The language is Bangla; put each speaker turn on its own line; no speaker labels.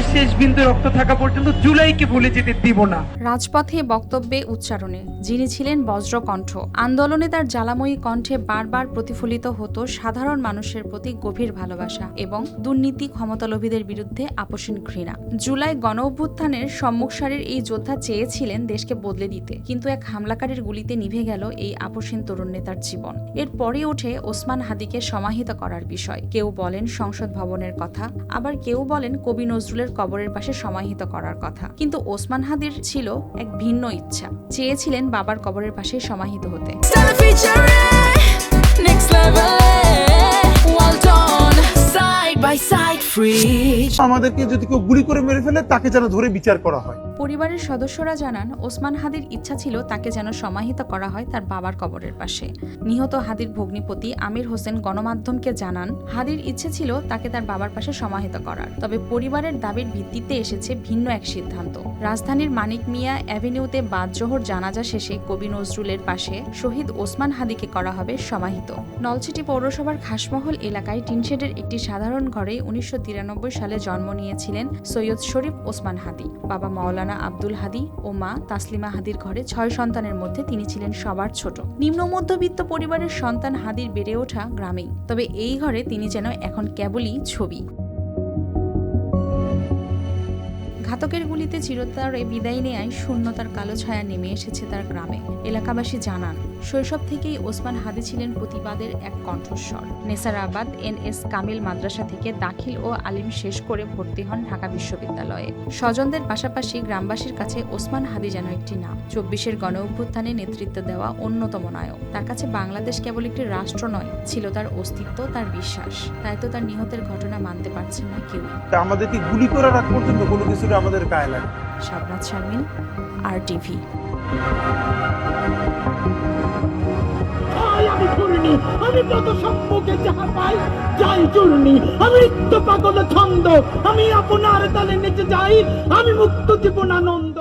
শরীরের শেষ বিন্দু রক্ত থাকা পর্যন্ত জুলাইকে ভুলে যেতে দিব না।
রাজপথে বক্তব্যে উচ্চারণে যিনি ছিলেন বজ্রকণ্ঠ, আন্দোলনে তার জ্বালাময়ী কণ্ঠে বারবার প্রতিফলিত হতো সাধারণ মানুষের প্রতি গভীর ভালোবাসা এবং দুর্নীতি ক্ষমতালোভীদের বিরুদ্ধে আপোষহীন ঘৃণা। জুলাই গণ অভ্যুত্থানের সম্মুখ সারির এই যোদ্ধা চেয়েছিলেন দেশকে বদলে দিতে, কিন্তু এক হামলাকারীর গুলিতে নিভে গেল এই আপোষহীন তরুণ নেতার জীবন। এরপরই ওঠে ওসমান হাদিকে সমাহিত করার বিষয়। কেউ বলেন সংসদ ভবনের কথা, আবার কেউ বলেন কবি নজরুলের কবরের পাশে সমাহিত করার কথা। কিন্তু ওসমান হাদির ছিল এক ভিন্ন ইচ্ছা, চেয়েছিলেন বাবার কবরের পাশে সমাহিত হতে।
আমাদেরকে যদি কেউ গুলি করে মেরে ফেলে তাকে যেন ধরে বিচার করা হয়।
পরিবারের সদস্যরা জানান ওসমান হাদির ইচ্ছা ছিল তাকে যেন সমাহিত করা হয় তার বাবার কবরের পাশে। নিহত হাদির ভগ্নিপতি আমির হোসেন গণমাধ্যমকে জানান হাদির ইচ্ছে ছিল তাকে তার বাবার পাশে সমাহিত করার, তবে পরিবারের দাবির ভিত্তিতে এসেছে ভিন্ন এক সিদ্ধান্ত। রাজধানীর মানিক মিয়া অ্যাভিনিউতে বাদ-জোহর জানাজা শেষে কবি নজরুলের পাশে শহীদ ওসমান হাদিকে করা হবে সমাহিত। নলছিটি পৌরসভার খাসমহল এলাকায় টিনশেডের একটি সাধারণ ঘরে 1993 সালে জন্ম নিয়েছিলেন সৈয়দ শরীফ ওসমান হাদি। বাবা মাওলানা আব্দুল হাদি ও মা তাসলিমা হাদির ঘরে 6 সন্তানের মধ্যে তিনি ছিলেন সবার ছোট। নিম্ন মধ্যবিত্ত পরিবারের সন্তান হাদির বেড়ে ওঠা গ্রামেই, তবে এই ঘরে তিনি যেন এখন কেবলই ছবি। ঘাতকের গুলিতে চিরতরে বিদায় নেয়ায় শূন্যতার কালো ছায়া নেমে এসেছে তার গ্রামে। এলাকাবাসী জানান শৈশব থেকেই ওসমান হাদি ছিলেন প্রতিবাদের এক কণ্ঠস্বর। নেসারাবাদ NS কামিল মাদ্রাসা থেকে দাখিল ও আলিম শেষ করে ভর্তি হন ঢাকা বিশ্ববিদ্যালয়ে। স্বজনদের পাশাপাশি গ্রামবাসীর কাছে ওসমান হাদি যেন একটি নাম, 24-এর গণ অভ্যুত্থানে নেতৃত্ব দেওয়া অন্যতম নায়ক। তার কাছে বাংলাদেশ কেবল একটি রাষ্ট্র নয়, ছিল তার অস্তিত্ব, তার বিশ্বাস। তাই তো তার নিহতের ঘটনা মানতে পারছেন না কেউ।
আমাদেরকে গুলি করার আগ পর্যন্ত কোনো কিছু আমাদের গায়ে লাগে।
শাবনাজ শারমিন, RTV।
আমি চূর্ণি, আমি কত সম্মুখে যাহা পাই যাই চূর্ণি, আমি নিত্য পাগল ছন্দ, আমি আপনার তালে নেচে যাই, আমি মুক্ত জীবনানন্দ।